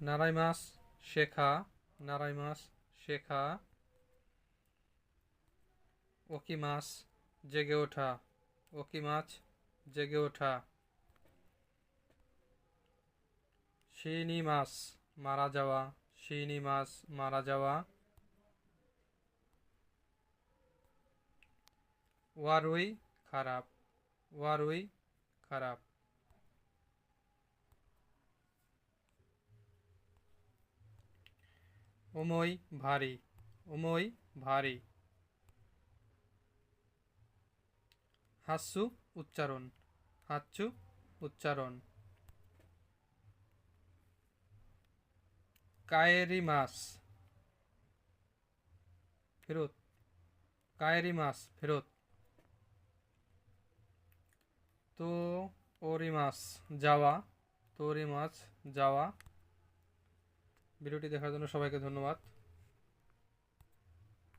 নারাই মাছ শেখা, নারাই মাছ শেখা। ওকি মাছ জেগে ওঠা, ওকি মাছ জেগে ওঠা। শিঙি মাছ মারা যাওয়া, শিঙি মাছ মারা যাওয়া। ওয়ারুই খারাপ, ওয়ারুই খারাপ। ওমই ভারী, ওমই ভারী। হাচ্ছু উচ্চারণ, হাচ্ছু উচ্চারণ। কায়েরি মাছ ফেরত, কায়েরি মাছ ফেরত। তো ওরি মাছ যাওয়া, তোরি মাছ যাওয়া। ভিডিওটি দেখার জন্য সবাইকে ধন্যবাদ।